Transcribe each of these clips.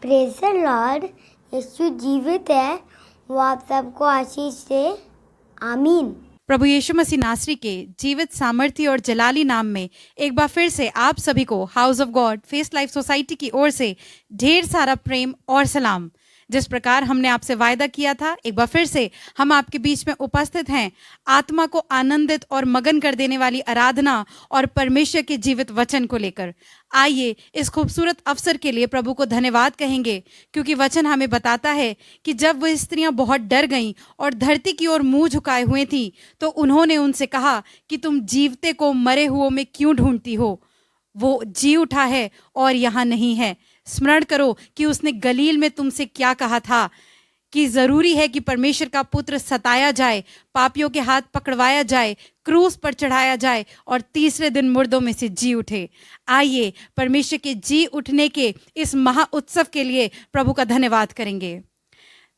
Praise the Lord. यीशु जीवित है, वो आप सबको आशीष दे। आमीन। प्रभु यीशु मसीह नासरी के जीवित सामर्थ्य और जलाली नाम में एक बार फिर से आप सभी को house of God face life society की ओर से ढेर सारा प्रेम और सलाम। जिस प्रकार हमने आपसे वायदा किया था, एक बार फिर से हम आपके बीच में उपस्थित हैं आत्मा को आनंदित और मगन कर देने वाली आराधना और परमेश्वर के जीवित वचन को लेकर। आइए इस खूबसूरत अवसर के लिए प्रभु को धन्यवाद कहेंगे, क्योंकि वचन हमें बताता है कि जब वो स्त्रियां बहुत डर गईं और धरती की ओर मुंह झुकाए हुए थीं, तो उन्होंने उनसे कहा कि तुम जीवते को मरे हुओं में क्यों ढूंढती हो? वो जी उठा है और यहाँ नहीं है। स्मरण करो कि उसने गलील में तुमसे क्या कहा था कि जरूरी है कि परमेश्वर का पुत्र सताया जाए, पापियों के हाथ पकड़वाया जाए, क्रूस पर चढ़ाया जाए और तीसरे दिन मुर्दों में से जी उठे। आइए परमेश्वर के जी उठने के इस महा उत्सव के लिए प्रभु का धन्यवाद करेंगे।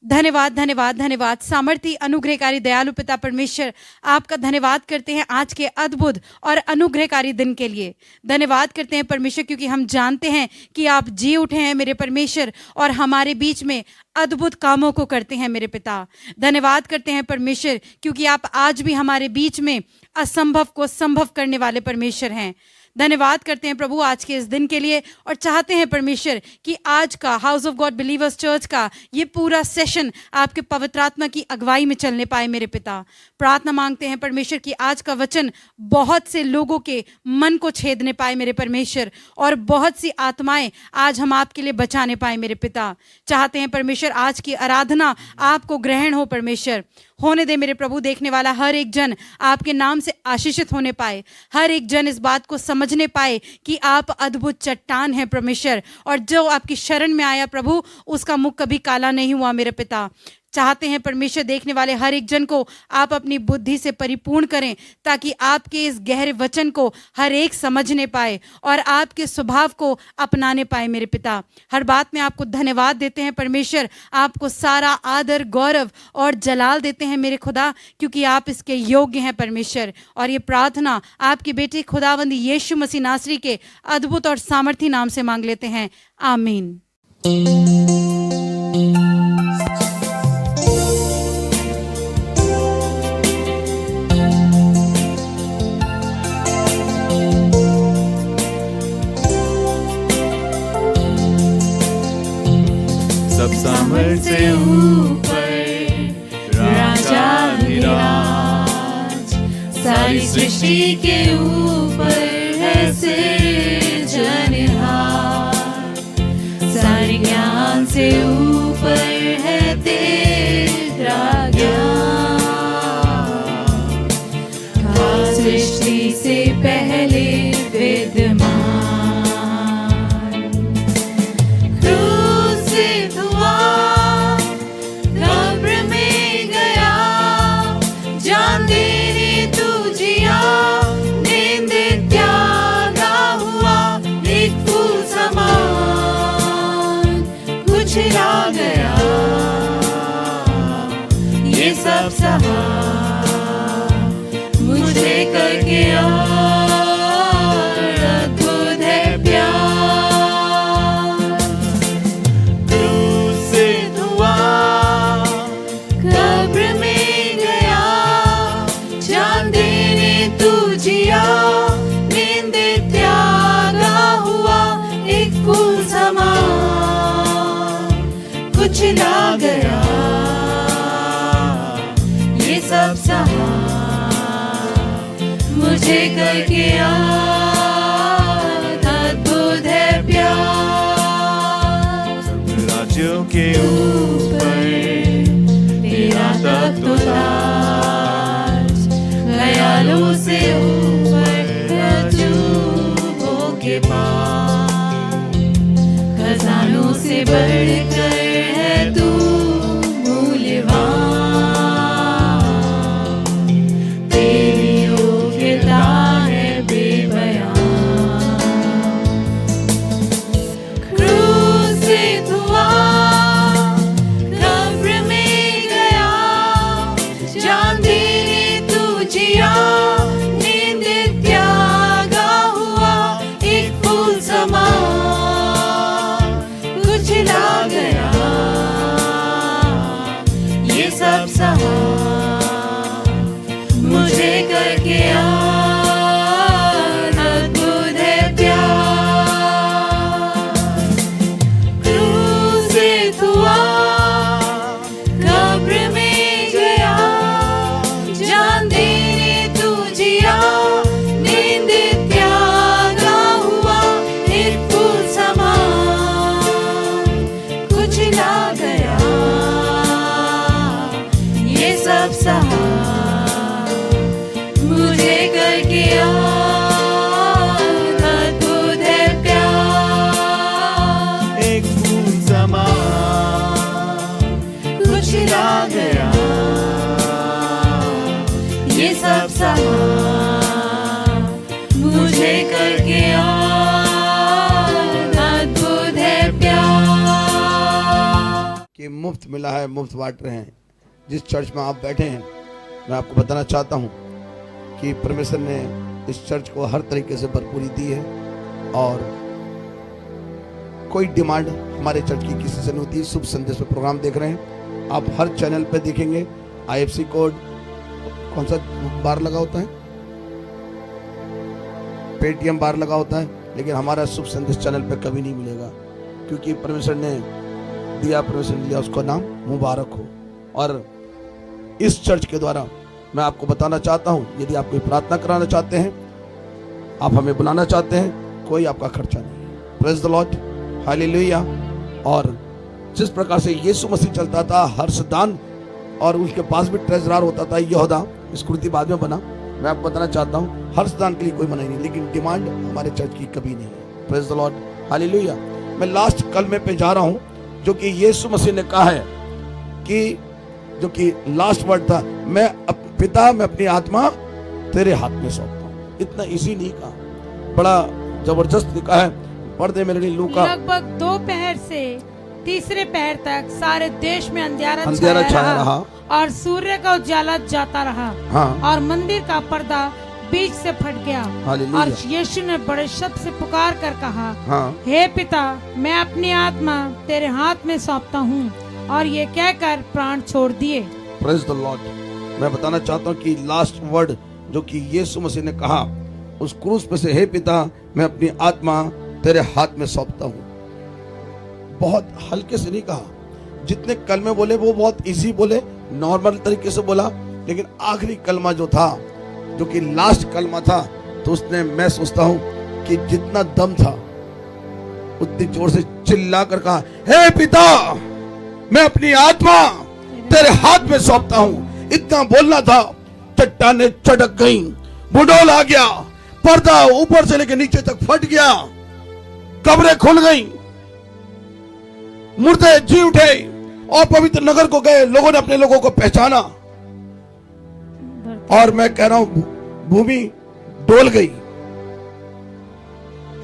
धन्यवाद धन्यवाद धन्यवाद सामर्थी अनुग्रहकारी दयालु पिता परमेश्वर, आपका धन्यवाद करते हैं आज के अद्भुत और अनुग्रहकारी दिन के लिए। धन्यवाद करते हैं परमेश्वर, क्योंकि हम जानते हैं कि आप जी उठे हैं मेरे परमेश्वर और हमारे बीच में अद्भुत कामों को करते हैं मेरे पिता। धन्यवाद करते हैं परमेश्वर, क्योंकि आप आज भी हमारे बीच में असंभव को संभव करने वाले परमेश्वर हैं। धन्यवाद करते हैं प्रभु आज के इस दिन के लिए और चाहते हैं परमेश्वर कि आज का house of God believers church का ये पूरा सेशन आपके पवित्र आत्मा की अगुवाई में चलने पाए मेरे पिता। प्रार्थना मांगते हैं परमेश्वर कि आज का वचन बहुत से लोगों के मन को छेदने पाए मेरे परमेश्वर, और बहुत सी आत्माएं आज हम आपके लिए बचाने पाए मेरे पिता। चाहते हैं परमेश्वर आज की आराधना आपको ग्रहण हो परमेश्वर। होने दे मेरे प्रभु, देखने वाला हर एक जन आपके नाम से आशीषित होने पाए, हर एक जन इस बात को समझने पाए कि आप अद्भुत चट्टान हैं परमेश्वर, और जो आपकी शरण में आया प्रभु उसका मुख कभी काला नहीं हुआ मेरे पिता। चाहते हैं परमेश्वर देखने वाले हर एक जन को आप अपनी बुद्धि से परिपूर्ण करें, ताकि आपके इस गहरे वचन को हर एक समझने पाए और आपके स्वभाव को अपनाने पाए मेरे पिता। हर बात में आपको धन्यवाद देते हैं परमेश्वर, आपको सारा आदर गौरव और जलाल देते हैं मेरे खुदा, क्योंकि आप इसके योग्य हैं परमेश्वर। और ये प्रार्थना आपकी बेटी खुदावंद यीशु मसीह नासरी के अद्भुत और सामर्थी नाम से मांग लेते हैं, आमीन। सब सामर्थ से ऊपर राजा विराज, सारी सृष्टि के ऊपर है सृजनहार, सारे ज्ञान से ऊपर है तेरा ज्ञान, खास सृष्टि से पहले विद्यमान। ये सब सहा मुझे करके और अद्भुत है प्यार। क्रूस से हुआ, कब्र में गया, जान देने तू जिया, नींद त्यागा हुआ, एक फूल समा कुछ ला गया, ये सब सहा मुझे करके अद्भुत है प्यार। सब राज्यों के ऊपर तेरा तख्त ताज, ख्यालों से ऊपर अजूबों के पार, खजानों से बढ़कर कुछ ला समान मुझे करके और अद्भुत है प्यार। कि मुफ्त मिला है, मुफ्त बांट रहे हैं। जिस चर्च में आप बैठे हैं, मैं आपको बताना चाहता हूं कि परमेश्वर ने इस चर्च को हर तरीके से भरपूरी दी है और कोई डिमांड हमारे चर्च की किसी से नहीं होती। शुभ संदेश पे प्रोग्राम देख रहे हैं आप, हर चैनल पे देखेंगे IFC कोड कौन सा बार लगा होता है, पेटीएम बार लगा होता है, लेकिन हमारा शुभ संदेश चैनल पे कभी नहीं मिलेगा, क्योंकि परमेश्वर ने दिया, परमेश्वर ने दिया, उसका नाम मुबारक हो। और इस चर्च के द्वारा मैं आपको बताना चाहता हूं, यदि आप कोई प्रार्थना कराना चाहते हैं, आप हमें बुलाना चाहते हैं, कोई आपका खर्चा नहीं है। Praise the Lord, hallelujah. और जिस प्रकार से यीशु मसीह चलता था, हर्षदान, और उसके पास भी ट्रेजरर होता था यहूदा, स्कृति बाद में बना। मैं आपको बताना चाहता हूं, हर्षदान के लिए कोई मनाही नहीं, लेकिन डिमांड हमारे चर्च की कभी नहीं है। Praise the Lord, hallelujah. मैं लास्ट कलमे पे जा रहा हूं, जो कि यीशु मसीह ने कहा है कि जो कि लास्ट वर्ड था, मैं पिता, मैं अपनी आत्मा तेरे हाथ में सौंपता हूं। इतना इजी नहीं कहा, बड़ा जबरदस्त लिखा है। पर्दे में लूका लगभग 2 पहर से तीसरे पहर तक सारे देश में अंधियारा छाया रहा और सूर्य का उजाला जाता रहा। हाँ। और मंदिर का पर्दा बीच से फट गया। हालेलुया। और यीशु ने बड़े शब्द से पुकार कर कहा, हाँ। हे पिता, मैं अपनी आत्मा तेरे हाथ में सौंपता हूँ। और ये कहकर प्राण छोड़ दिए। Praise the Lord. मैं बताना चाहता हूँ कि लास्ट वर्ड जो कि यीशु मसीह ने कहा उस क्रूस पे से, हे पिता, मैं अपनी आत्मा तेरे हाथ में सौंपता हूँ, बहुत हल्के से नहीं कहा। जितने कलमे बोले वो बहुत इजी बोले, नॉर्मल तरीके से बोला, लेकिन आखिरी कलमा जो था, जो कि लास्ट कलमा था, तो उसने, मैं सोचता हूँ कि जितना दम था उतनी जोर से चिल्ला कर कहा, हे पिता, मैं अपनी आत्मा तेरे हाथ में सौंपता हूँ। इतना बोलना था, चट्टानें चटक गईं, बुडोल आ गया, पर्दा ऊपर से लेकर नीचे तक फट गया, कब्रें खुल गईं, मुर्दे जी उठे और पवित्र नगर को गए, लोगों ने अपने लोगों को पहचाना। और मैं कह रहा हूं, भूमि डोल गई,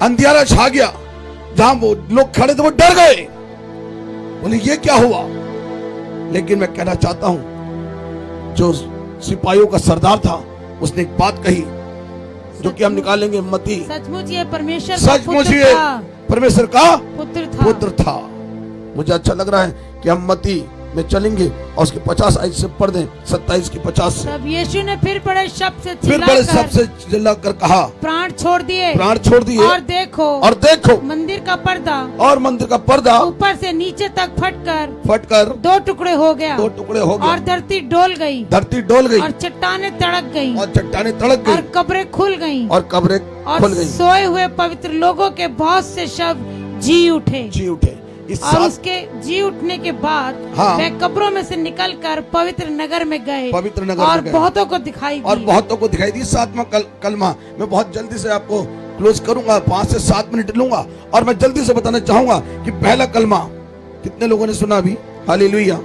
अंधियारा छा गया, जहां वो लोग खड़े थे वो डर गए, बोले ये क्या हुआ। लेकिन मैं कहना चाहता हूं, जो सिपाहियों का सरदार था, उसने एक बात कही जो कि हम निकालेंगे, मती, सचमुच ये परमेश्वर का सचमुच पुत्र ये था। परमेश्वर का पुत्र था। मुझे अच्छा लग रहा है कि हम मती में चलेंगे और उसके 50 आयत से पढ़ दें, 27 की 50 से। तब यीशु ने फिर बड़े शब्द से चिल्लाकर कहा, प्राण छोड़ दिए, प्राण छोड़ दिए। और देखो मंदिर का पर्दा ऊपर से नीचे तक फटकर 2 टुकड़े हो गया, और धरती डोल गई, और चट्टानें तड़क गईं, और कब्रें खुल गईं, और सोए हुए पवित्र लोगों के बहुत से शव जी उठे। और उसके जी उठने के बाद वे कब्रों में से निकलकर पवित्र नगर में गए, और बहुतों को दिखाई दी। 7वां कलमा मैं बहुत जल्दी से आपको क्लोज करूंगा, 5 से 7 मिनट लूंगा, और मैं जल्दी से बताना चाहूंगा कि पहला कलमा कितने लोगों ने सुना अभी? Hallelujah,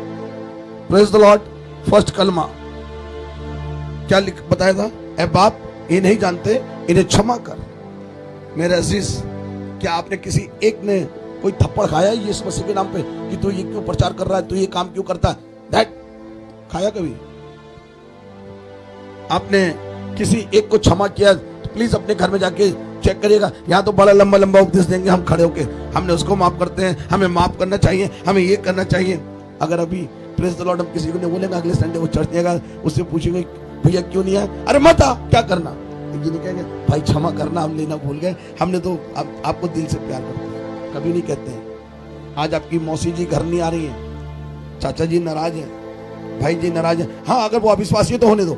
praise the Lord. First कलमा क्या बताया था? ऐ बाप, ये नहीं जानते, इन्हें क्षमा कर। मेरे अजीज, क्या आपने किसी एक ने कोई थप्पड़ खाया यीशु मसीह के नाम पे कि तू ये क्यों प्रचार कर रहा है, तू ये काम क्यों करता है? दैट खाया कभी? आपने किसी एक को क्षमा किया तो प्लीज अपने घर में जाके चेक करिएगा। यहाँ तो बड़ा लंबा लंबा उपदेश देंगे हम खड़े होके, हमने उसको माफ करते हैं, हमें माफ करना चाहिए, हमें ये करना चाहिए। अगर अभी प्रेज द लॉर्ड हम किसी को नहीं बोलेंगे, अगले संडे वो चर्च नहीं आएगा, उससे पूछेंगे भैया क्यों नहीं आया? अरे मत आ, क्या करना? ये नहीं कहेंगे भाई क्षमा करना, हम लेना भूल गए, हमने तो आपको दिल से प्यार करते हैं। कभी नहीं कहते हैं। आज आपकी मौसी जी घर नहीं आ रही है, चाचा जी नाराज है, भाई जी नाराज है। हाँ, अगर वो अविश्वासी है तो होने दो,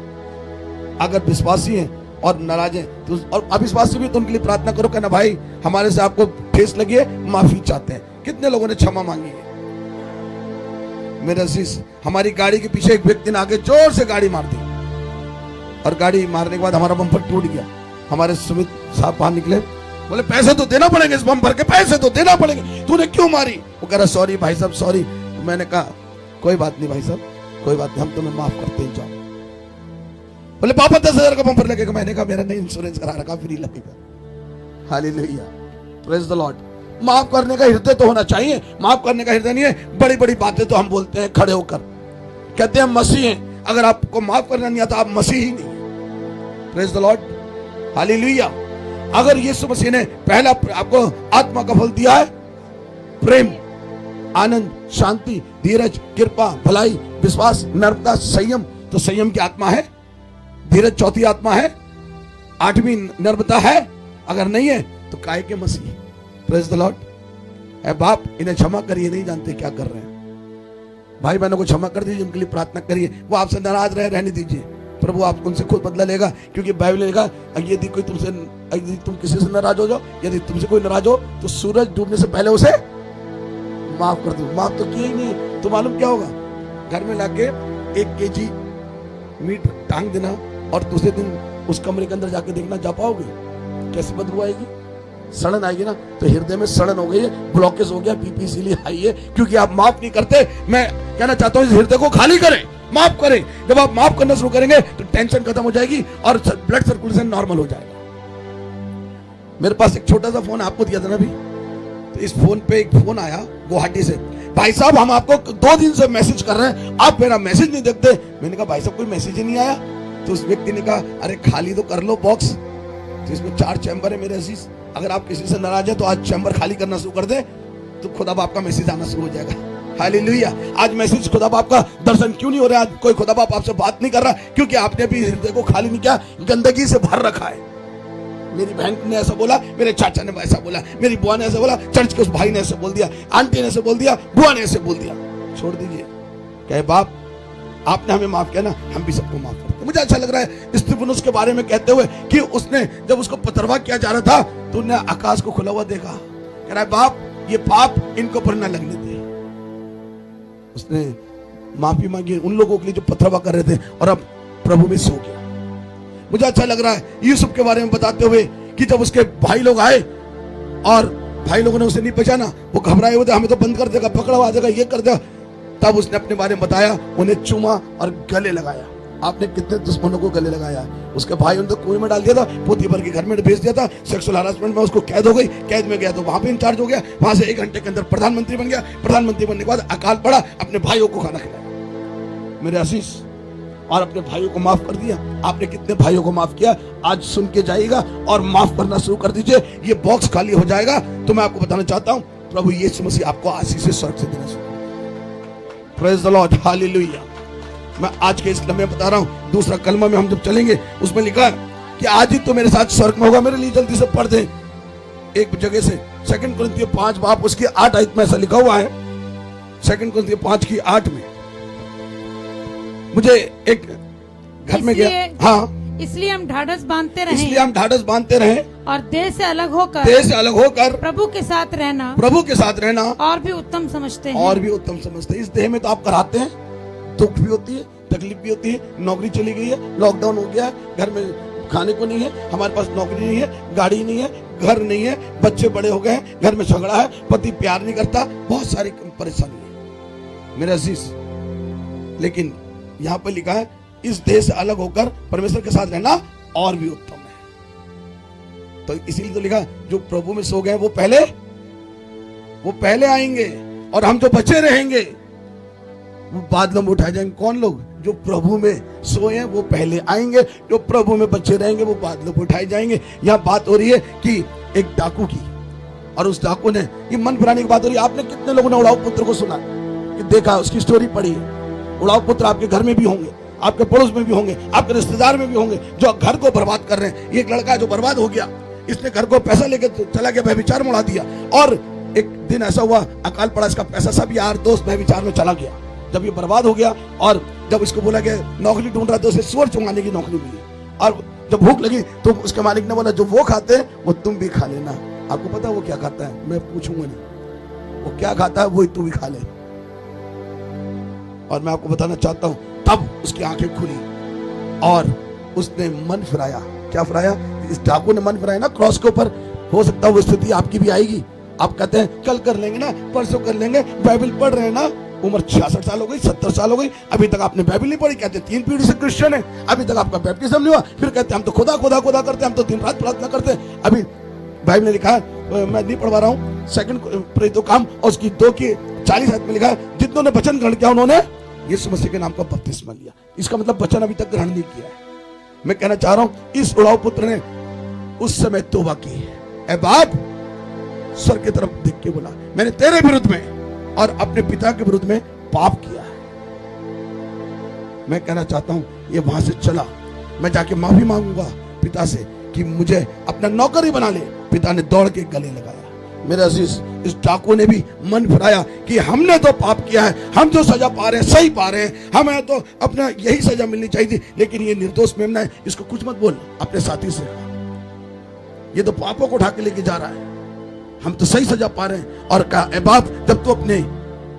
अगर विश्वासी है और नाराज है तो, और अविश्वासी भी, तो उनके लिए प्रार्थना करो, कहना भाई हमारे से आपको ठेस लगी है, माफी चाहते हैं। कितने लोगों ने क्षमा मांगी है? मेरे अजीज, हमारी गाड़ी के पीछे एक व्यक्ति ने आके जोर से गाड़ी मार दी, और गाड़ी मारने के बाद हमारा बम्पर टूट गया। हमारे सुमित साहब बाहर निकले, बोले पैसे तो देना पड़ेंगे, इस बम्पर के पैसे तो देना पड़ेंगे, तूने क्यों मारी? वो कह रहा सॉरी भाई साहब, सॉरी। मैंने कहा कोई बात नहीं भाई साहब, कोई बात नहीं, हम तुम्हें माफ करते हैं, जाओ। बोले पापा 10,000 का बम्पर लगेगा। मैंने कहा मेरा नहीं इंश्योरेंस करा रखा, फ्री लगेगा। Hallelujah, praise the Lord. माफ करने का हृदय तो होना चाहिए। माफ करने का हृदय नहीं है, बड़ी बड़ी बातें तो हम बोलते हैं खड़े होकर, कहते हैं मसीह हैं। अगर आपको माफ करना नहीं आता, आप मसीह ही नहीं। Praise the Lord, hallelujah. अगर यीशु मसीह ने पहला आपको आत्मा का फल दिया है, प्रेम, आनंद, शांति, धीरज, कृपा, भलाई, विश्वास, नम्रता, संयम, तो संयम की आत्मा है। धीरज चौथी आत्मा है, आठवीं नम्रता है। अगर नहीं है तो काय के मसीह। Praise the Lord. है बाप, इन्हें क्षमा करिए, नहीं जानते क्या कर रहे हैं। भाई बहनों को क्षमा कर दीजिए, उनके लिए प्रार्थना करिए। वो आपसे नाराज रहने दीजिए, प्रभु आप उनसे खुद बदला लेगा। क्योंकि बाइबल ने लिखा, यदि कोई तुमसे, यदि तुम किसी से नाराज हो जाओ, यदि तुमसे कोई नाराज हो तो सूरज डूबने से पहले उसे माफ कर दो। माफ तो किया ही नहीं तो मालूम क्या होगा? घर में लाके 1 kg मीट टांग देना और दूसरे दिन उस कमरे के अंदर जाके देखना, जा पाओगे? कैसी बदबू आएगी, सड़न आएगी ना। तो हृदय में सड़न हो गई है, ब्लॉकेज हो गया, बीपी इसीलिए हाई है क्योंकि आप माफ नहीं करते। मैं कहना चाहता हूं इस हृदय को खाली करें, माफ करें। जब आप माफ करना शुरू करेंगे तो टेंशन खत्म हो जाएगी और ब्लड सर्कुलेशन नॉर्मल हो जाएगा। मेरे पास एक छोटा सा फोन आपको दिया था ना अभी, तो इस फोन पे एक फोन आया गुवाहाटी से। भाई साहब हम आपको 2 दिन से मैसेज कर रहे हैं, आप मेरा मैसेज नहीं देखते। मैंने कहा भाई साहब कोई मैसेज ही नहीं आया। तो उस व्यक्ति ने कहा अरे खाली तो कर लो बॉक्स, तो इसमें 4 चैम्बर है मेरे अजीज। अगर आप किसी से नाराज है तो आज चैम्बर खाली करना शुरू कर दे, तो खुदा बाप का मैसेज आना शुरू हो जाएगा। हालेलुया। आज मैसेज खुदा बाप का दर्शन क्यों नहीं हो रहा? आज कोई खुदा बाप आपसे बात नहीं कर रहा क्योंकि आपने भी हृदय को खाली नहीं किया, गंदगी से भर रखा है। मेरी बहन ने ऐसा बोला, मेरे चाचा ने ऐसा बोला, मेरी बुआ ने ऐसा बोला, चर्च के उस भाई ने ऐसे बोल दिया, आंटी ने ऐसे बोल दिया, बुआ ने ऐसे बोल दिया। छोड़ दीजिए, कहे बाप आपने हमें माफ किया ना, हम भी सबको माफ करते। मुझे अच्छा लग रहा है स्तिफनुस के बारे में कहते हुए कि उसने जब उसको पथरवाह किया जा रहा था तो उसने आकाश को खुला हुआ देखा। कह रहा है बाप ये पाप इनको पर न लगने दे। उसने माफी मांगी उन लोगों के लिए जो पथरवाह कर रहे थे और अब प्रभु में सो गया। मुझे अच्छा लग रहा है यूसुफ के बारे में बताते हुए कि जब उसके भाई लोग आए और भाई लोगों ने उसे नहीं पहचाना, वो घबराए हुए थे, हमें तो बंद कर देगा, पकड़ा हुआ देगा, ये कर देगा। तब उसने अपने बारे में बताया, उन्हें चूमा और गले लगाया। आपने कितने दुश्मनों को गले लगाया? उसके भाई उनको कुएं में डाल दिया था, पोतीफर के घर में भेज दिया था, सेक्सुअल हरासमेंट में उसको कैद हो गई, कैद में गया तो वहां पे इंचार्ज हो गया, वहां से 1 घंटे के अंदर प्रधानमंत्री बन गया। प्रधानमंत्री बनने के बाद अकाल पड़ा, अपने भाइयों को खाना खिलाया मेरे आशीष, और अपने भाइयों को माफ कर दिया। आपने कितने भाइयों को माफ किया? आज सुन के जाइएगा और माफ करना शुरू कर दीजिए, ये बॉक्स खाली हो जाएगा। तो मैं आपको बताना चाहता हूं प्रभु यीशु मसीह आपको आशीष से स्वर्ग से देना शुरू। Praise the Lord, hallelujah. मैं आज के इस लम्हे बता रहा हूं, दूसरा कलमा में हम जब चलेंगे उसमें लिखा है कि आज ही तो मेरे साथ स्वर्ग में होगा। मेरे लिए जल्दी से पढ़ दें एक जगह से 2 कुरिन्थियों 5 बाब उसकी 8 आयत में ऐसा लिखा हुआ है। 2 कुरिन्थियों 5 की 8 में मुझे एक घर में गया, हाँ, इसलिए हम ढाढ़स बांधते रहे, इसलिए हम ढाढ़स बांधते रहे और देह से अलग होकर प्रभु के साथ रहना और भी उत्तम समझते हैं। और भी उत्तम समझते हैं। इस देह में तो आप कराते हैं, दुख भी होती है, तकलीफ भी होती है, नौकरी चली गई है, लॉकडाउन हो गया है, घर में खाने को नहीं है, हमारे पास नौकरी नहीं है, गाड़ी नहीं है, घर नहीं है, बच्चे बड़े हो गए हैं, घर में झगड़ा है, पति प्यार नहीं करता, बहुत सारी परेशानी है मेरे अजीज। लेकिन यहाँ पर लिखा है इस देह से अलग होकर परमेश्वर के साथ रहना और भी उत्तम है। तो इसीलिए तो लिखा जो प्रभु में सो गए वो पहले आएंगे और हम जो बचे रहेंगे वो बादलों में उठाए जाएंगे। कौन लोग? जो प्रभु में सोए हैं वो पहले आएंगे, जो प्रभु में बचे रहेंगे वो बादलों में उठाए जाएंगे। यहाँ बात हो रही है कि एक डाकू की, और उस डाकू ने, ये मन फिराने की बात हो रही है। आपने कितने लोगों ने उड़ाऊ पुत्र को सुना कि देखा, उसकी स्टोरी पढ़ी? उड़ाऊ पुत्र आपके घर में भी होंगे, आपके पड़ोस में भी होंगे, आपके रिश्तेदार में भी होंगे जो घर को बर्बाद कर रहे हैं। एक लड़का जो बर्बाद हो गया, इसने घर को पैसा लेकर चला गया, व्यभिचार में उड़ा दिया, और एक दिन ऐसा हुआ अकाल पड़ा, इसका पैसा सब यार दोस्त व्यभिचार में चला गया। जब ये बर्बाद हो गया और जब इसको बोला गया नौकरी ढूंढ रहा तो उसे सुअर चुंगाने की नौकरी मिली, और जब भूख लगी तो उसके मालिक ने बोला जो वो खाते हैं वो तुम भी खा लेना। आपको पता है वो क्या खाता है? मैं पूछूंगा नहीं, वो क्या खाता है वही तू भी खा ले। और मैं आपको बताना चाहता हूं तब उसकी आंखें खुली और उसने मन फिराया। क्या फिराया? इस डाकू ने मन फिराया ना क्रॉस के ऊपर। हो सकता है वो स्थिति आपकी भी आएगी। आप कहते हैं कल कर लेंगे ना, परसों कर लेंगे, बाइबल पढ़ रहे हैं ना, उम्र 66 साल हो गई, 70 साल हो गई, अभी तक आपने बाइबल नहीं पढ़ी, कहते 3 पीढ़ी से क्रिश्चियन है, अभी तक आपका बैप्टिज्म नहीं हुआ, फिर कहते हम तो खुदा खुदा खुदा करते, हम तो दिन रात प्रार्थना करते। अभी बाइबल में लिखा है, मैं नहीं पढ़वा रहा हूँ, 2 प्रेरितों काम और उसकी 2:40 में लिखा है, जितनों ने वचन ग्रहण किया उन्होंने यीशु मसीह के नाम का बपतिस्मा लिया। इसका मतलब वचन अभी तक ग्रहण नहीं किया है। मैं कहना चाह रहा हूं, इस उड़ाऊ पुत्र ने उस समय तौबा की, ऐ बाप, स्वर की तरफ देख के बोला, मैंने तेरे विरुद्ध में और अपने पिता के विरुद्ध में पाप किया है। मैं कहना चाहता हूं, ये वहां से चला, मैं जाके माफी मांगूंगा पिता से कि मुझे अपना नौकर ही बना ले। पिता ने दौड़ के गले लगाया। मेरे अजीज, इस डाकू ने भी मन फिराया कि हमने तो पाप किया है, हम जो सजा पा रहे हैं सही पा रहे हैं, हमें तो अपना यही सजा मिलनी चाहिए थी, लेकिन ये निर्दोष मेमना है, इसको कुछ मत बोल। अपने साथी से, ये तो पापों को उठा के लेके जा रहा है, हम तो सही सजा पा रहे हैं। और कहा, ए बाप, जब तू अपने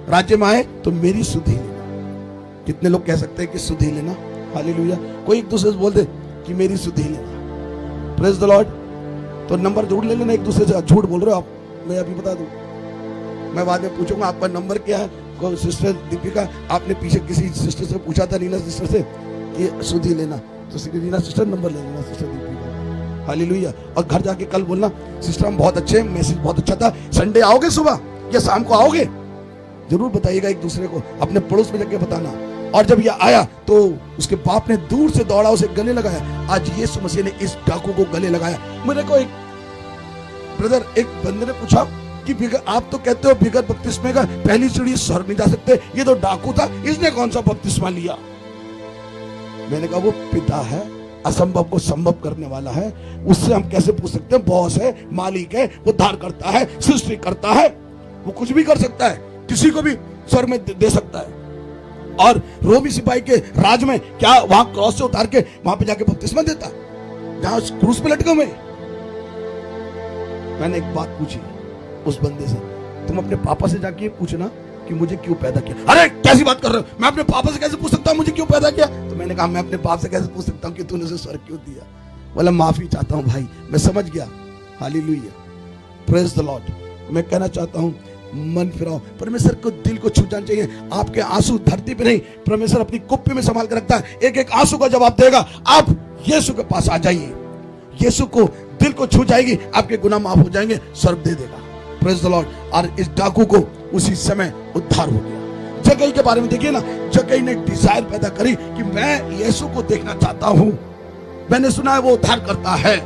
राज्य में आए तो मेरी सुधि लेना। कितने लोग कह सकते हैं कि सुधि लेना? हालेलुया। कोई एक दूसरे से बोल दे कि मेरी सुधि लेना। Praise the Lord. तो नंबर जोड़ ले लेना एक दूसरे से। झूठ बोल रहे हो आप, मैं अभी बता दूं, मैं बाद में पूछूंगा आपका नंबर क्या है। को सिस्टर दीपिका, आपने पीछे किसी सिस्टर से पूछा था, रीना सिस्टर से, कि सुधि लेना, तो रीना सिस्टर नंबर ले लेना, सिस्टर दीपिका। हालेलुया। और घर जाके कल बोलना, सिस्टर हम बहुत अच्छे, मैसेज बहुत अच्छा था, संडे आओगे सुबह या शाम को आओगे? जरूर बताइएगा एक दूसरे को, अपने पड़ोस में जाके बताना। और जब ये आया तो उसके बाप ने दूर से दौड़ा, उसे गले लगाया। आज यीशु मसीह ने इस डाकू को गले लगाया। मेरे को एक ब्रदर, एक बंदे ने पूछा कि आप तो कहते हो बिगर बपतिस्मे का पहली सीढ़ी स्वर्ग नहीं जा सकते, ये तो डाकू था, इसने कौन सा बपतिस्मा लिया? मैंने कहा वो पिता है, असंभव को संभव करने वाला है, उससे हम कैसे पूछ सकते हैं? बॉस है, मालिक है, वो उद्धार करता है, सृष्टि करता है, वो कुछ भी कर सकता है, किसी को भी स्वर्ग में दे सकता है। और रोमी सिपाही के राज में क्या वहां क्रॉस से उतार के वहां पे जाके बपतिस्मा देता, जहां क्रूस पे लटके हुए? मैंने एक बात पूछी उस बंदे से, तुम अपने पापा से जाके पूछना कि मुझे क्यों पैदा किया। अरे कैसी बात कर रहे हो, मैं अपने पापा से कैसे पूछ सकता हूँ मुझे क्यों पैदा किया? तो मैंने कहा, मैं अपने बाप से कैसे पूछ सकता हूँ कि तूने उसे स्वर्ग क्यों दिया? बोला माफी चाहता हूँ भाई, मैं समझ गया। Hallelujah, praise the Lord. मैं कहना चाहता हूँ, मन फिराओ, परमेश्वर को दिल को छू जाना चाहिए। आपके आंसू धरती पे नहीं, परमेश्वर अपनी कुप्पी में संभाल कर रखता है, एक एक आंसू का जवाब देगा। आप यीशु के पास आ जाइए, यीशु को दिल को छू जाएगी, आपके गुनाह माफ हो जाएंगे, स्वर्ग दे देगा। Praise the Lord. और इस डाकू को उसी समय उद्धार हो गया। जक्कई के बारे में देखिए ना, जक्कई ने डिजायर पैदा करी कि मैं यीशु को देखना चाहता हूं, मैंने सुना है वो उद्धार करता है।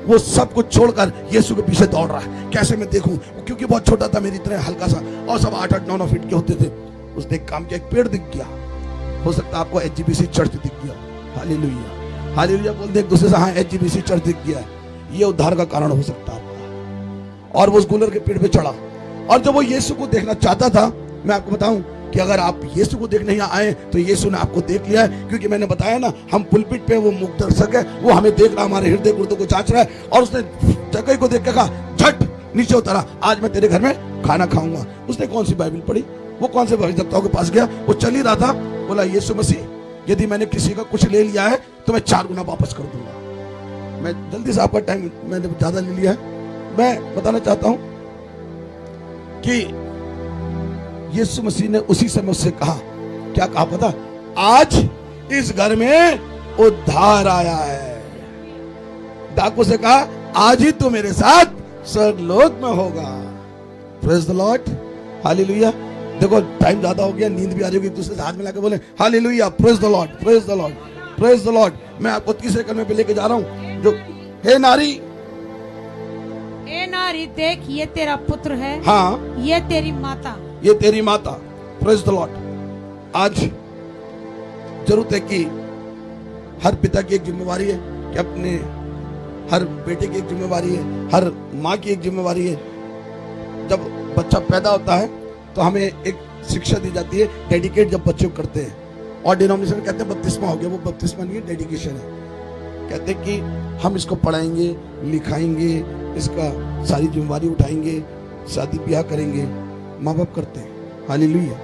वो सब कुछ छोड़कर यीशु के पीछे दौड़ रहा है, कैसे मैं देखूं, क्योंकि बहुत छोटा था, मेरी तरह हल्का सा, और सब 8-8, 9-9 फीट के होते थे। उसने काम किया, एक पेड़ दिख गया, हो सकता है आपको HGBC चर्च दिख गया। हालेलुया, हालेलुया बोल दे एक दूसरे से, हाँ HGBC चर्च दिख गया है, ये उद्धार का कारण हो सकता है आपका। और वो उस गुलर के पेड़ पे चढ़ा, और जब वो यीशु को देखना चाहता था, मैं आपको बताऊं कि अगर आप यीशु को देखने यहाँ आए तो यीशु ने आपको देख लिया है, क्योंकि मैंने बताया ना, हम पुलपिट पे, वो मुख दर्शक है, वो हमें देख रहा, हमारे हृदय गुर्दों को जांच रहा है। और उसने जक्कई को देख के कहा, झट नीचे उतरा, आज मैं तेरे घर में खाना खाऊंगा। उसने कौन सी बाइबल पढ़ी, वो कौन से भविष्यवक्ताओं के पास गया, वो चल ही रहा था, बोला यीशु मसीह, यदि मैंने किसी का कुछ ले लिया है तो मैं 4 गुना वापस कर दूंगा। मैं जल्दी से, आपका टाइम मैंने ज्यादा ले लिया है, मैं बताना चाहता हूं कि यीशु मसीह ने उसी समय उससे कहा, क्या कहा पता? आज इस घर में उद्धार आया है। डाकू से कहा, आज ही तू मेरे साथ स्वर्गलोक में होगा। Praise the Lord, hallelujah. देखो टाइम ज्यादा हो गया, नींद भी आ रही होगी, दूसरे से हाथ मिला के बोले hallelujah, praise the Lord, praise the Lord, praise the Lord. मैं आपको तीसरे कलमे पे लेके जा रहा हूं, जो हे नारी, ए नारी देख, ये तेरा पुत्र है, हाँ ये तेरी माता, ये तेरी माता। Praise the Lord. आज जरूरत है कि हर पिता की एक जिम्मेवारी है कि अपने, हर बेटे की एक जिम्मेवारी है, हर माँ की एक जिम्मेवारी है। जब बच्चा पैदा होता है तो हमें एक शिक्षा दी जाती है, डेडिकेट जब बच्चे को करते हैं, और डिनोमिनेशन कहते हैं बपतिस्मा हो गया, वो बपतिस्मा नहीं है, डेडिकेशन है। कहते हैं कि हम इसको पढ़ाएंगे, लिखाएंगे, इसका सारी जिम्मेवारी उठाएंगे, शादी ब्याह करेंगे, माँ बाप करते हैं। हालेलुया।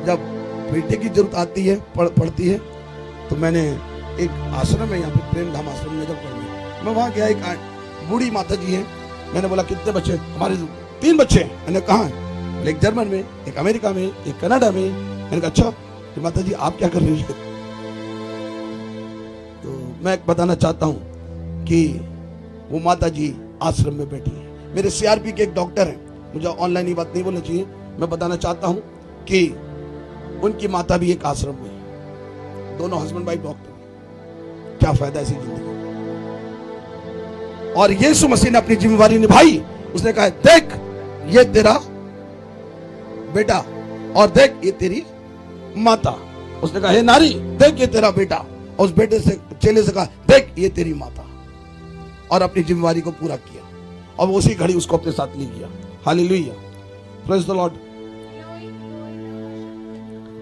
जब बेटे की जरूरत आती है, पढ़ती है, तो मैंने एक आश्रम है यहाँ पे, प्रेम धाम आश्रम में जब पढ़ने, मैं वहाँ गया, एक बूढ़ी माता जी है, मैंने बोला कितने बच्चे? हमारे 3 बच्चे हैं। मैंने कहा एक जर्मन में, एक अमेरिका में, एक कनाडा में। मैंने कहा अच्छा कि माता जी आप क्या कर रही है? तो मैं बताना चाहता हूं कि वो माता जी आश्रम में बैठी है। मेरे सीआरपी के एक डॉक्टर हैं, मुझे ऑनलाइन ये बात नहीं बोलनी चाहिए, मैं बताना चाहता हूं कि उनकी माता भी एक आश्रम में, दोनों हस्बैंड वाइफ डॉक्टर। क्या फायदा ऐसी जिंदगी? और यीशु मसीह ने अपनी जिम्मेवारी निभाई। उसने कहा देख ये तेरा बेटा और देख ये तेरी माता। उसने कहा हे नारी देख ये तेरा बेटा, और उस बेटे से चेले से कहा देख ये तेरी माता, और अपनी जिम्मेवारी को पूरा किया और उसी घड़ी उसको अपने साथ ले गया। Hallelujah, praise the Lord.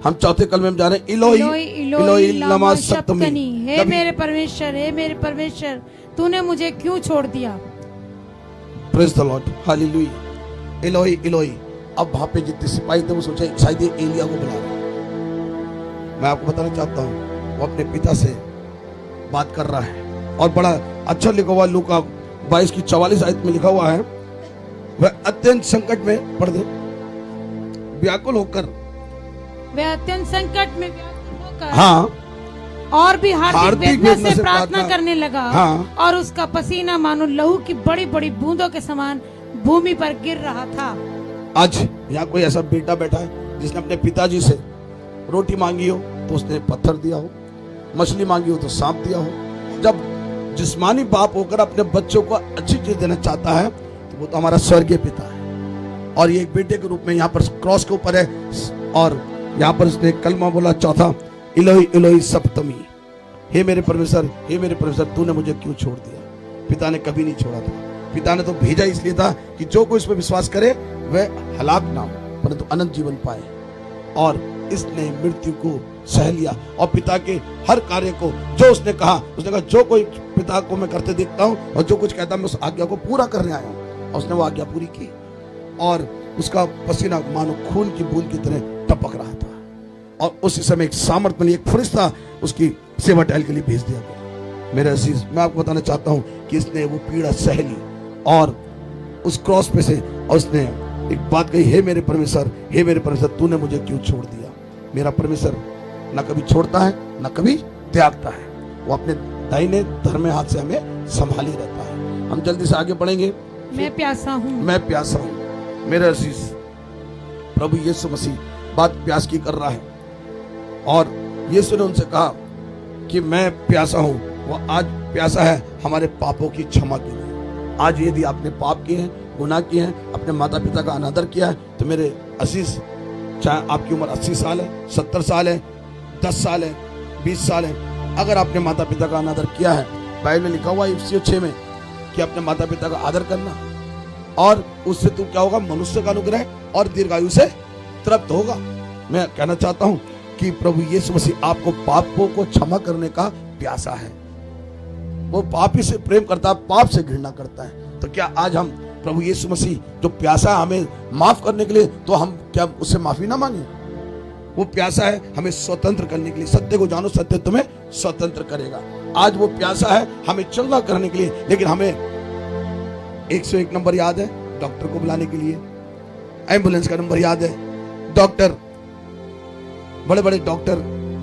हम चौथे कलमे में जा रहे हैं, इलोई इलोई लमा सबक्तनी। हे मेरे परमेश्वर, हे मेरे परमेश्वर, तूने मुझे क्यों छोड़ दिया? Praise the Lord, hallelujah. इलोई इलोई। अब वहां पे जितने सिपाही थे वो सोचे शायद ये एलिया को बुला रहे। मैं आपको बताना चाहता हूं वो अपने पिता से बात कर रहा है, और बड़ा अच्छा लिखा हुआ लूका 22 की 44 आयत में लिखा हुआ है, वह अत्यंत संकट में पड़ दे व्याकुल होकर, वह अत्यंत संकट में व्याकुल होकर, हाँ, और भी हार्दिक वेदना से प्रार्थना प्रार्थना करने लगा, हाँ, और उसका पसीना मानो लहू की बड़ी बड़ी बूंदों के समान भूमि पर गिर रहा था। आज यहाँ कोई ऐसा बेटा बैठा है जिसने अपने पिताजी से रोटी मांगी हो तो उसने पत्थर दिया हो, मछली मांगी हो तो सांप दिया हो। जब जिस्मानी बाप होकर अपने बच्चों को अच्छी चीज देना चाहता है तो वो तो हमारा स्वर्गीय पिता है, और ये एक बेटे के रूप में यहाँ पर क्रॉस के ऊपर है। और यहाँ पर उसने कलमा बोला चौथा, इलोई इलोई सप्तमी। हे मेरे परमेश्वर, हे मेरे परमेश्वर, तूने मुझे क्यों छोड़ दिया? पिता ने कभी नहीं छोड़ा था। पिता ने तो भेजा इसलिए था कि जो कोई इस पर विश्वास करे वह हलाक ना हो परंतु अनंत जीवन पाए, और इसने मृत्यु को सह लिया। और पिता के हर कार्य को जो उसने कहा जो कोई पिता को मैं करते देखता हूँ और जो कुछ कहता हूं मैं उस आज्ञा को पूरा करने आया हूँ, और उसने वो आज्ञा पूरी की, और उसका पसीना मानो खून की बूंद की तरह टपक रहा था। और उसी समय एक सामर्थ मिली, एक फरिश्ता उसकी सेवा टहल के लिए भेज दिया गया। मेरे अजीज, मैं आपको बताना चाहता हूँ कि इसने वो पीड़ा सह ली, और उस क्रॉस पे से और उसने एक बात कही, हे मेरे परमेश्वर, हे मेरे परमेश्वर, तूने मुझे क्यों छोड़ दिया? मेरा परमेश्वर ना कभी छोड़ता है ना कभी त्यागता है, वो अपने दाहिने धर्मे हाथ से हमें संभाली रहता है। हम जल्दी से आगे बढ़ेंगे। मैं प्यासा हूँ, मैं प्यासा हूँ। मेरे अजीज, प्रभु यीशु मसीह बात प्यास की कर रहा है, और यीशु ने उनसे कहा कि मैं प्यासा हूँ। वो आज प्यासा है हमारे पापों की क्षमा के लिए। आज यदि आपने पाप किए हैं, गुनाह किए हैं, अपने माता पिता का अनादर किया है, तो मेरे अजीज, चाहे आपकी उम्र 80 साल है, 70 साल है, 10 साल है, 20 साल है, अगर आपने माता पिता का अनादर किया है, बाइबल में लिखा हुआ है इफिसियों 6 में कि अपने माता पिता का आदर करना, और उससे तू क्या होगा? मनुष्य का अनुग्रह और दीर्घायु से तृप्त होगा। मैं कहना चाहता हूं कि प्रभु यीशु मसीह आपको पापों को क्षमा करने का प्यासा है। वो पापी से प्रेम करता है, पाप से घृणा करता है। तो क्या आज हम प्रभु यीशु मसीह जो प्यासा है हमें माफ करने के लिए, तो हम क्या उससे माफी ना मांगे? वो प्यासा है हमें स्वतंत्र करने के लिए। सत्य को जानो, सत्य तुम्हें स्वतंत्र करेगा। आज वो प्यासा है हमें चंगा करने के लिए, लेकिन हमें 101 नंबर याद है डॉक्टर को बुलाने के लिए, एम्बुलेंस का नंबर याद है, डॉक्टर, बड़े बड़े डॉक्टर,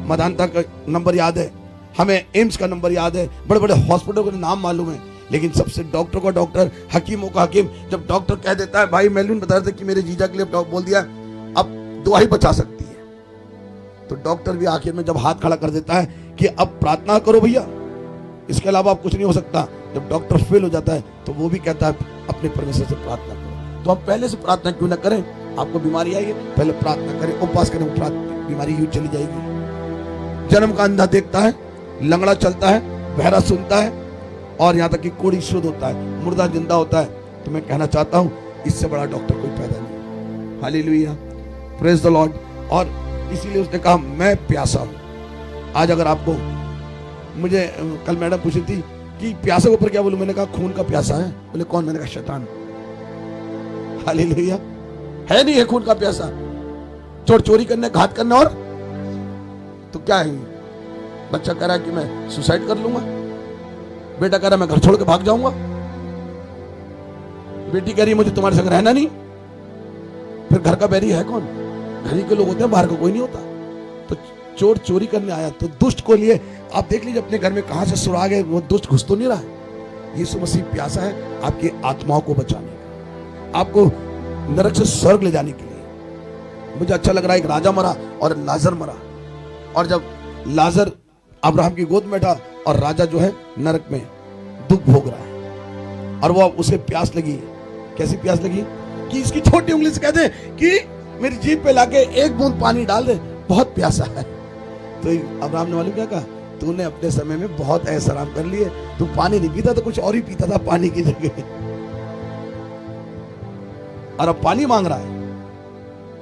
मदानता का नंबर याद है, हमें एम्स का नंबर याद है, बड़े बड़े हॉस्पिटल के नाम मालूम है, लेकिन सबसे डॉक्टर का डॉक्टर, हकीमों का हकीम। जब डॉक्टर कह देता है, भाई मेलविन बता रहे थे कि मेरे जीजा के लिए बोल दिया अब दुआ ही बचा सकती है, तो डॉक्टर भी आखिर में जब हाथ खड़ा कर देता है कि अब प्रार्थना करो भैया, इसके अलावा अब कुछ नहीं हो सकता, जब डॉक्टर फेल हो जाता है तो वो भी कहता है अपने परमेश्वर से प्रार्थना करो। तो हम पहले से प्रार्थना क्यों ना करें? आपको बीमारी आई है, पहले प्रार्थना करें, उपवास करें, बीमारी यूं चली जाएगी। जन्म का अंधा देखता है, लंगड़ा चलता है, बहरा सुनता है, और यहाँ तक कि कोढ़ी शुद्ध होता है, मुर्दा जिंदा होता है। तो मैं कहना चाहता हूँ इससे बड़ा डॉक्टर कोई पैदा नहीं। Hallelujah, praise the Lord. और इसीलिए उसने कहा मैं प्यासा हूँ। आज अगर आपको, मुझे कल मैडम पूछी थी कि प्यासे के ऊपर क्या बोलूं, मैंने कहा खून का प्यासा है। बोले कौन? मैंने कहा शैतान। हालेलुया, है नहीं है खून का प्यासा, चोरी करने, घात करने, और तो क्या है? बच्चा कह रहा है कि मैं सुसाइड कर लूंगा, बेटा कह रहा है मैं घर छोड़ के भाग जाऊंगा, बेटी कह रही है मुझे तुम्हारे संग रहना नहीं, फिर घर का बैरी है कौन? घर ही के लोग होते हैं, बाहर का कोई नहीं होता। तो चोर चोरी करने आया तो दुष्ट को लिए, आप देख लीजिए अपने घर में कहां से सुराग है, वो दुष्ट घुस तो नहीं रहा है। यीशु मसीह प्यासा है आपकी आत्माओं को बचाने का, आपको नरक से स्वर्ग ले जाने के लिए। मुझे अच्छा लग रहा है, एक राजा मरा और लाजर मरा, और जब लाजर अब्राहम की गोद में बैठा और राजा जो है नरक में दुख भोग रहा है, और वो उसे प्यास लगी। कैसी प्यास लगी कि इसकी छोटी उंगली से कहते कि मेरी जीभ पे लाके एक बूंद पानी डाल दे, बहुत प्यासा है। तो अब्राहम ने मालूम क्या कहा, तूने अपने समय में बहुत ऐसा आराम कर लिए, तू पानी नहीं पीता तो कुछ और ही पीता था पानी की जगह, और अब पानी मांग रहा है।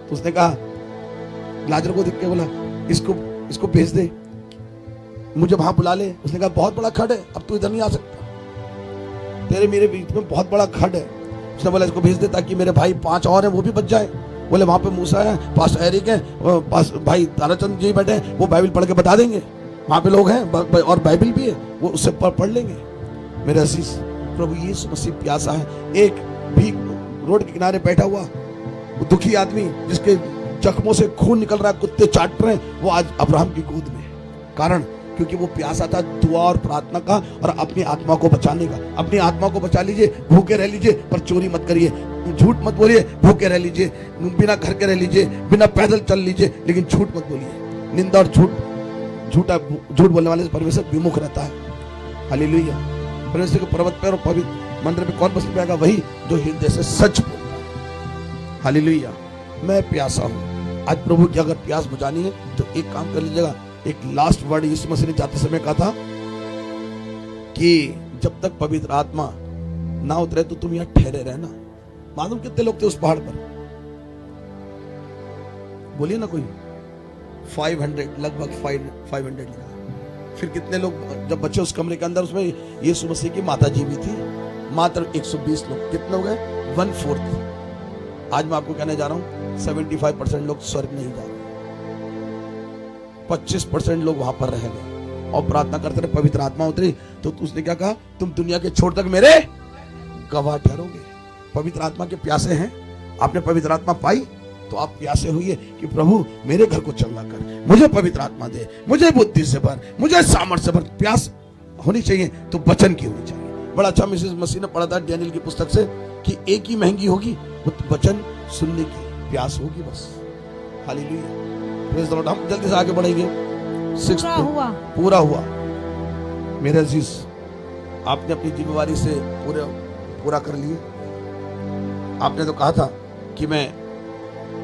तो उसने कहा, लाजर को देख के बोला, इसको भेज दे, मुझे वहां बुला ले। उसने कहा बहुत बड़ा खड है, अब तू इधर नहीं आ सकता, तेरे मेरे बीच में बहुत बड़ा खड है। उसने बोला इसको भेज दे ताकि मेरे भाई 5 और हैं वो भी बच जाए। बोले वहां पे मूसा है, पास एरिक है, पास भाई ताराचंद जी बैठे हैं, वो बाइबल पढ़ के बता देंगे, वहां पे लोग हैं और बाइबल भी है, वो उससे पढ़ लेंगे। मेरे असीस प्रभु यीशु मसीह प्यासा है। एक भी रोड के किनारे बैठा हुआ वो दुखी आदमी जिसके जख्मों से खून निकल रहा है, कुत्ते चाट रहे हैं, वो आज अब्राहम की गोद में है। कारण क्योंकि वो प्यासा था दुआ और प्रार्थना का और अपनी आत्मा को बचाने का। अपनी आत्मा को बचा लीजिए, भूखे रह लीजिए पर चोरी मत करिए, झूठ मत बोलिए, भूखे रह लीजिए, बिना घर के रह लीजिए, बिना पैदल चल लीजिए, लेकिन झूठ मत बोलिए। निंदा और झूठ बोलने वाले से परमेश्वर विमुख रहता है। हालेलुया। परमेश्वर के पर्वत पर और पवित्र मंदिर में कौन बस पाएगा? वही जो हृदय से सच बोलता है। हालेलुया। मैं प्यासा हूं। आज प्रभु की अगर प्यास बुझानी है तो एक काम कर लीजिएगा। एक लास्ट वर्ड यीशु मसीह ने जाते समय कहा था कि जब तक पवित्र आत्मा ना उतरे तो तुम यहां ठहरे रहना। मालूम कितने लोग थे उस पहाड़ पर? बोलिए ना कोई 500, लगभग 500 लगा। फिर कितने लोग जब बच्चे उस कमरे के अंदर, उसमें यीशु मसीह की माता जी भी थी, मात्र 120 लोग। कितने हो गए? 1/4। आज मैं आपको कहने जा रहा हूं 75% लोग स्वर्ग नहीं जा रहे, 25% लोग वहां पर रह गए और प्रार्थना करते रहे, पवित्र आत्मा उतरी। तो उसने क्या कहा? तुम दुनिया के छोर तक मेरे गवाह ठहरोगे। पवित्र आत्मा के प्यासे हैं। आपने पवित्र आत्मा पाई तो आप प्यासे हुई कि प्रभु मेरे घर को चंगा कर, मुझे पवित्र आत्मा दे, मुझे बुद्धि से भर, मुझे सामर्थ्य से भर। प्यास होनी चाहिए तो वचन की होनी चाहिए। बड़ा अच्छा मिसेस मसीह ने पढ़ा था डैनियल की पुस्तक से कि एक ही महंगी होगी, वचन सुनने की प्यास होगी बस। हालेलुया। Praise the Lord. हम जल्दी से आगे बढ़ेंगे। पूरा हुआ। मेरे अजीज, आपने अपनी जिम्मेवारी से पूरा कर लिए। आपने तो कहा था कि मैं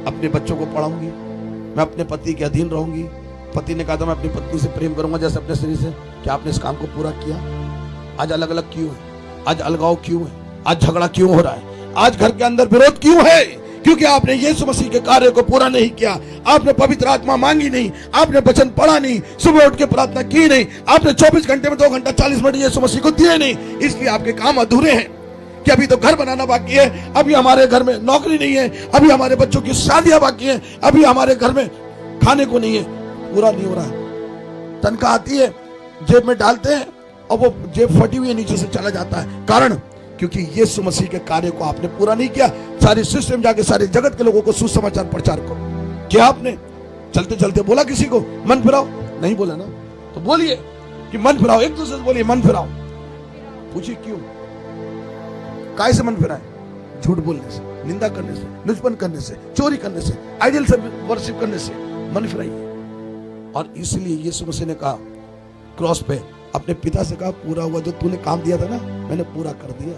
अपने बच्चों को पढ़ाऊंगी, मैं अपने पति के अधीन रहूंगी। पति ने कहा था मैं अपनी पत्नी से प्रेम करूंगा जैसे अपने शरीर से। क्या आपने इस काम को पूरा किया? आज अलग अलग क्यों है? आज अलगाव क्यों है? आज झगड़ा क्यों हो रहा है? आज घर के अंदर विरोध क्यों है? क्योंकि आपने यीशु मसीह के कार्य को पूरा नहीं किया। आपने पवित्र आत्मा मांगी नहीं, आपने वचन पढ़ा नहीं, सुबह उठ के प्रार्थना की नहीं, आपने 24 घंटे में 2 घंटा 40 मिनट यीशु मसीह को दिए नहीं। इसलिए आपके काम अधूरे हैं कि अभी तो घर बनाना बाकी है, अभी हमारे घर में नौकरी नहीं है, अभी हमारे बच्चों की शादियां बाकी हैं, अभी हमारे घर में खाने को नहीं है। पूरा नहीं हो रहा है। तनख्वाह आती है, जेब में डालते हैं और वो जेब फटी हुई नीचे से चला जाता है। कारण क्योंकि यीशु मसीह के कार्य को आपने पूरा नहीं किया। सारी सिस्टम जाके सारे जगत के लोगों को सुसमाचार प्रचार करो। क्या आपने चलते चलते बोला किसी को मन फिराओ? नहीं बोला ना, तो बोलिए कि मन फिराओ। एक दूसरे से बोलिए मन फिराओ। पूछिए क्यों? काय से मन फिराए? झूठ बोलने से, निंदा करने से, नुचपन करने से, चोरी करने से, आइडल से वर्शिप करने से मन फिराइए। और इसलिए यीशु मसीह ने कहा क्रॉस पे अपने पिता से कहा पूरा हुआ। जो तूने काम दिया था ना, मैंने पूरा कर दिया।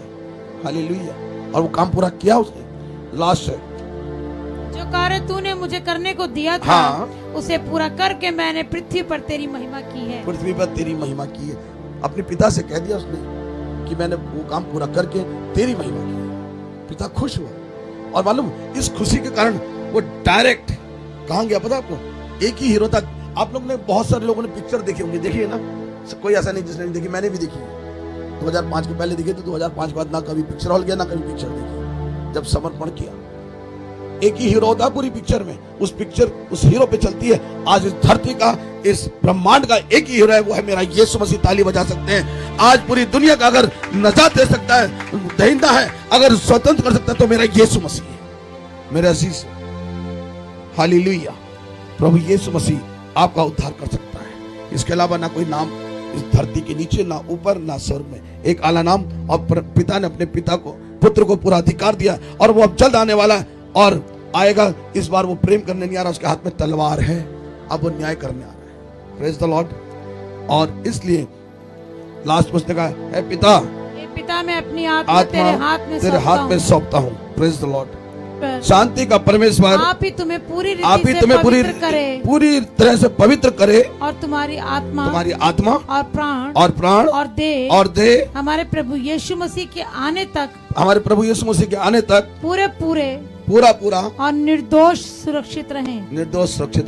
हालेलुया। और वो काम पूरा किया उसने। लास्ट है, जो कार्य तूने मुझे करने को दिया था, हाँ, उसे पूरा करके मैंने पृथ्वी पर तेरी महिमा की है। पृथ्वी पर तेरी महिमा की है। अपने पिता से कह दिया उसने कि मैंने वो काम पूरा करके तेरी महिमा की है। पिता खुश हुआ। और मालूम इस खुशी के कारण वो डायरेक्ट कहां गया पता आपको? एक ही हीरो था। आप लोग ने, बहुत सारे लोगों ने पिक्चर देखी होंगी, देखिए ना, कोई ऐसा नहीं जिसने नहीं देखी। मैंने भी देखी। 2005 के पहले देखी तो 2005 के बाद ना कभी पिक्चर हॉल गया ना कभी पिक्चर देखी। जब समर्पण किया, एक ही हीरो होता पूरी पिक्चर में। उस पिक्चर उस हीरो पे चलती है। आज इस धरती का, इस ब्रह्मांड का एक ही हीरो है, वो है मेरा यीशु मसीह। ताली बजा सकते हैं। आज पूरी दुनिया का अगर नजात दे सकता है, दहिंदा है, अगर स्वतंत्र कर सकता है तो मेरा यीशु मसीह है। मेरे अजीज, हालेलुया। प्रभु यीशु मसीह आपका उद्धार कर सकता है। इसके अलावा ना कोई नाम इस धरती के नीचे, ना ऊपर, ना स्वर्ग में, एक आला नाम। और पिता ने अपने पुत्र को पूरा अधिकार दिया, और वो अब जल्द आने वाला है और आएगा। इस बार वो प्रेम करने नहीं आ रहा, उसके हाथ में तलवार है, अब वो न्याय करने आ रहा है। Praise the Lord. और इसलिए लास्ट में उसने कहा, हे पिता, पिता मैं अपनी आत्मा तेरे हाथ में सौंपता हूँ। Praise the Lord. शांति का परमेश्वर आप ही तुम्हें पूरी पूरी तरह से पवित्र करे, और तुम्हारी आत्मा और प्राण और देह हमारे प्रभु यीशु मसीह के आने तक पूरा और निर्दोष सुरक्षित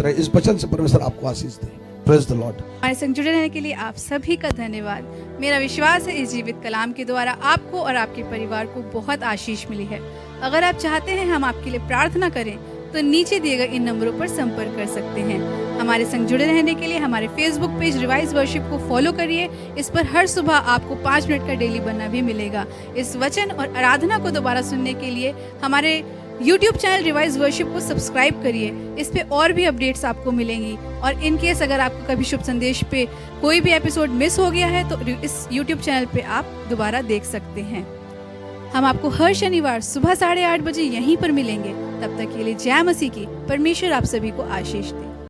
रहे। इस वचन से परमेश्वर आपको आशीष दे। Praise the Lord. हमारे संग जुड़े रहने के लिए आप सभी का धन्यवाद। मेरा विश्वास है इस जीवित कलाम के द्वारा आपको और आपके परिवार को बहुत आशीष मिली है। अगर आप चाहते हैं हम आपके लिए प्रार्थना करें तो नीचे दिए गए इन नंबरों पर संपर्क कर सकते हैं। हमारे संग जुड़े रहने के लिए हमारे फेसबुक पेज रिवाइज वर्शिप को फॉलो करिए। इस पर हर सुबह आपको 5 मिनट का डेली बनना भी मिलेगा। इस वचन और आराधना को दोबारा सुनने के लिए हमारे YouTube चैनल रिवाइज वर्शिप को सब्सक्राइब करिए। इस पे और भी अपडेट्स आपको मिलेंगी। और इन केस अगर आपको कभी शुभ संदेश पे कोई भी एपिसोड मिस हो गया है तो इस YouTube चैनल पे आप दोबारा देख सकते हैं। हम आपको हर शनिवार सुबह 8:30 बजे यहीं पर मिलेंगे। तब तक के लिए जय मसीह की। परमेश्वर आप सभी को आशीष दे।